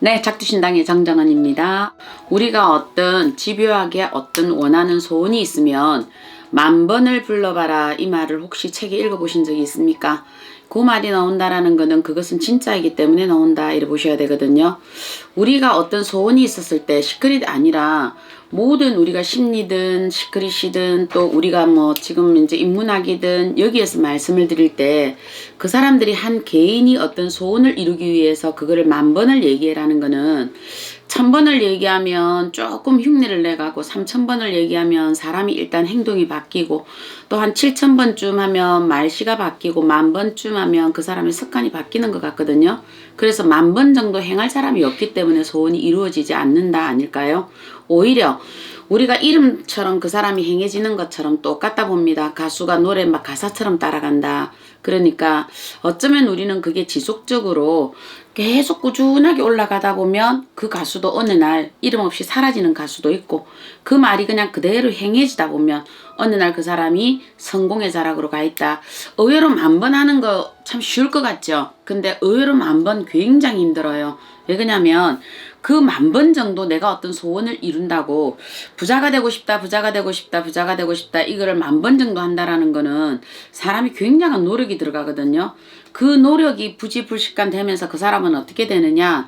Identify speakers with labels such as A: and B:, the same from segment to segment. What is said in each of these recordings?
A: 네, 작두신당의 장정은입니다. 우리가 어떤 집요하게 어떤 원하는 소원이 있으면 10,000번을 불러봐라, 이 말을 혹시 책에 읽어보신 적이 있습니까? 그 말이 나온다라는 것은 그것은 진짜이기 때문에 나온다, 이래 보셔야 되거든요. 우리가 어떤 소원이 있었을 때 시크릿 아니라 모든 우리가 심리든 시크릿이든 또 우리가 뭐 지금 이제 인문학이든 여기에서 말씀을 드릴 때 그 사람들이 한 개인이 어떤 소원을 이루기 위해서 그거를 10,000번을 얘기해라는 거는 1,000번을 얘기하면 조금 흉내를 내가고 3,000번을 얘기하면 사람이 일단 행동이 바뀌고 또 한 7,000번쯤 하면 말씨가 바뀌고 10,000번쯤 하면 그 사람의 습관이 바뀌는 것 같거든요. 그래서 10,000번 정도 행할 사람이 없기 때문에 소원이 이루어지지 않는다 아닐까요? 오히려 우리가 이름처럼 그 사람이 행해지는 것처럼 똑같다 봅니다. 가수가 노래 막 가사처럼 따라간다. 그러니까 어쩌면 우리는 그게 지속적으로 계속 꾸준하게 올라가다 보면 그 가수도 어느 날 이름 없이 사라지는 가수도 있고 그 말이 그냥 그대로 행해지다 보면 어느 날 그 사람이 성공의 자락으로 가 있다. 의외로 10,000번 하는 거 참 쉬울 것 같죠. 근데 의외로 10,000번 굉장히 힘들어요. 왜 그러냐면 그 10,000번 정도 내가 어떤 소원을 이룬다고 부자가 되고 싶다, 부자가 되고 싶다, 부자가 되고 싶다, 이거를 10,000번 정도 한다라는 거는 사람이 굉장한 노력이 들어가거든요. 그 노력이 부지불식간 되면서 그 사람은 어떻게 되느냐,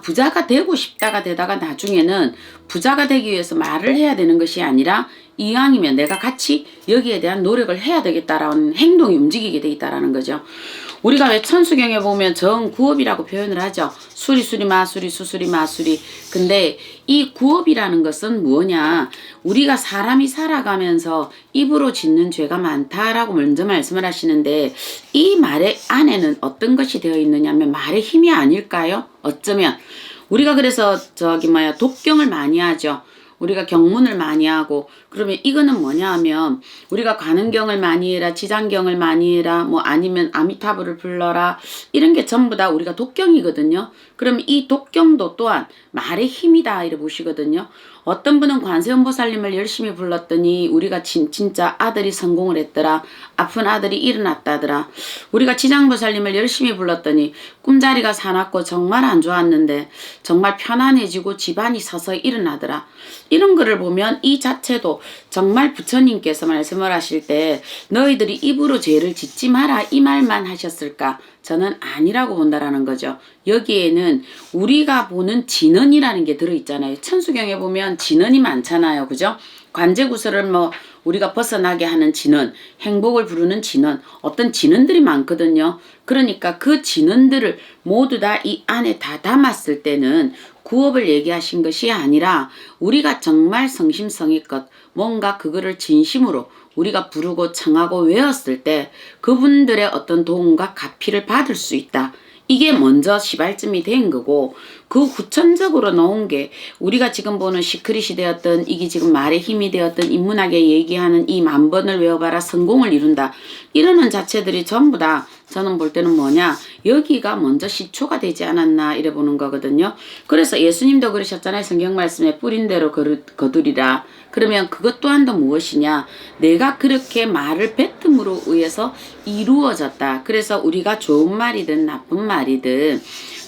A: 부자가 되고 싶다가 되다가 나중에는 부자가 되기 위해서 말을 해야 되는 것이 아니라 이왕이면 내가 같이 여기에 대한 노력을 해야 되겠다라는 행동이 움직이게 돼 있다라는 거죠. 우리가 왜 천수경에 보면 정구업이라고 표현을 하죠. 수리수리 마수리 수수리 마수리. 근데 이 구업이라는 것은 뭐냐, 우리가 사람이 살아가면서 입으로 짓는 죄가 많다라고 먼저 말씀을 하시는데 이 말의 안에는 어떤 것이 되어 있느냐면 말의 힘이 아닐까요? 어쩌면 우리가 그래서 독경을 많이 하죠. 우리가 경문을 많이 하고, 그러면 이거는 뭐냐 하면 우리가 관음경을 많이 해라, 지장경을 많이 해라, 뭐 아니면 아미타불을 불러라, 이런 게 전부 다 우리가 독경이거든요. 그럼 이 독경도 또한 말의 힘이다, 이래 보시거든요. 어떤 분은 관세음보살님을 열심히 불렀더니 우리가 진짜 아들이 성공을 했더라, 아픈 아들이 일어났다더라. 우리가 지장보살님을 열심히 불렀더니 꿈자리가 사납고 정말 안 좋았는데 정말 편안해지고 집안이 서서 일어나더라. 이런 거를 보면 이 자체도 정말 부처님께서 말씀을 하실 때 너희들이 입으로 죄를 짓지 마라, 이 말만 하셨을까? 저는 아니라고 본다라는 거죠. 여기에는 우리가 보는 진언이라는 게 들어있잖아요. 천수경에 보면 진언이 많잖아요. 그죠? 관제구설을 뭐 우리가 벗어나게 하는 진언, 행복을 부르는 진언, 어떤 진언들이 많거든요. 그러니까 그 진언들을 모두 다 이 안에 다 담았을 때는 구업을 얘기하신 것이 아니라 우리가 정말 성심성의껏 뭔가 그거를 진심으로 우리가 부르고 청하고 외웠을 때 그분들의 어떤 도움과 가피를 받을 수 있다. 이게 먼저 시발점이 된 거고, 그 후천적으로 나온 게 우리가 지금 보는 시크릿이 되었던, 이게 지금 말의 힘이 되었던, 인문학에 얘기하는 이 10,000번을 외워봐라 성공을 이룬다, 이러는 자체들이 전부 다 저는 볼 때는 뭐냐, 여기가 먼저 시초가 되지 않았나 이래 보는 거거든요. 그래서 예수님도 그러셨잖아요. 성경 말씀에 뿌린 대로 거두리라. 그러면 그것 또한도 무엇이냐, 내가 그렇게 말을 뱉음으로 의해서 이루어졌다. 그래서 우리가 좋은 말이든 나쁜 말이든,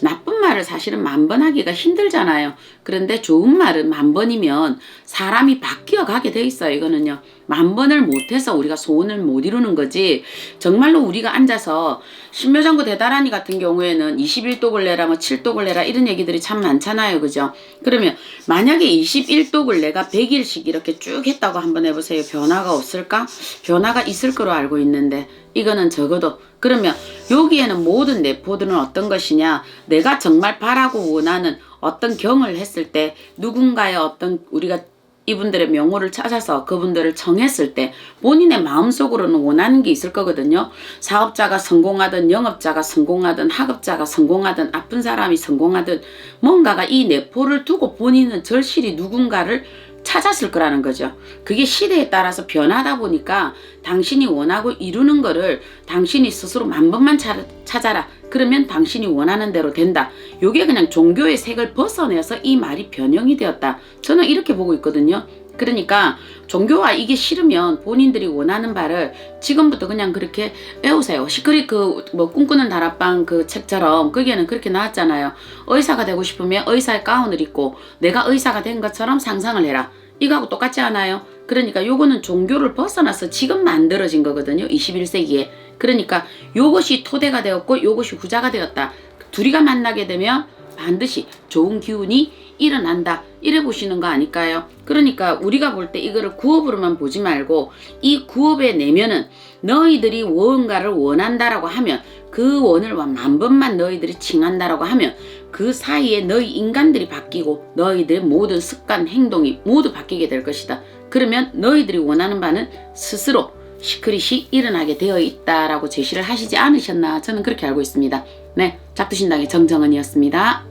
A: 나쁜 말을 사실은 10,000번 하기가 힘들잖아요. 그런데 좋은 말은 10,000번이면 사람이 바뀌어 가게 돼 있어요. 이거는요, 10,000번을 못해서 우리가 소원을 못 이루는 거지, 정말로 우리가 앉아서 신묘장구 대다라니 같은 경우에는 21독을 내라, 뭐 7독을 내라, 이런 얘기들이 참 많잖아요. 그죠? 그러면 만약에 21독을 내가 100일씩 이렇게 쭉 했다고 한번 해보세요. 변화가 없을까? 변화가 있을 거로 알고 있는데 이거는 적어도, 그러면 여기에는 모든 내포들은 어떤 것이냐, 내가 정말 바라고 원하는 어떤 경을 했을 때 누군가의 어떤 우리가 이분들의 명호를 찾아서 그분들을 청했을 때 본인의 마음속으로는 원하는 게 있을 거거든요. 사업자가 성공하든 영업자가 성공하든 학업자가 성공하든 아픈 사람이 성공하든 뭔가가 이 내포를 두고 본인은 절실히 누군가를 찾았을 거라는 거죠. 그게 시대에 따라서 변하다 보니까 당신이 원하고 이루는 거를 당신이 스스로 10,000번만 찾아라. 그러면 당신이 원하는 대로 된다. 요게 그냥 종교의 색을 벗어내서 이 말이 변형이 되었다. 저는 이렇게 보고 있거든요. 그러니까 종교가 이게 싫으면 본인들이 원하는 바를 지금부터 그냥 그렇게 외우세요. 시크릿 뭐 꿈꾸는 다락방 그 책처럼 거기에는 그렇게 나왔잖아요. 의사가 되고 싶으면 의사의 가운을 입고 내가 의사가 된 것처럼 상상을 해라. 이거하고 똑같지 않아요? 그러니까 요거는 종교를 벗어나서 지금 만들어진 거거든요. 21세기에. 그러니까 요것이 토대가 되었고 요것이 후자가 되었다. 둘이가 만나게 되면 반드시 좋은 기운이 일어난다. 이래 보시는 거 아닐까요? 그러니까 우리가 볼 때 이거를 구업으로만 보지 말고 이 구업의 내면은 너희들이 무언가를 원한다라고 하면 그 원을 만번만 너희들이 칭한다라고 하면 그 사이에 너희 인간들이 바뀌고 너희들의 모든 습관, 행동이 모두 바뀌게 될 것이다. 그러면 너희들이 원하는 바는 스스로 시크릿이 일어나게 되어 있다라고 제시를 하시지 않으셨나 저는 그렇게 알고 있습니다. 네, 작두신당의 정정은이었습니다.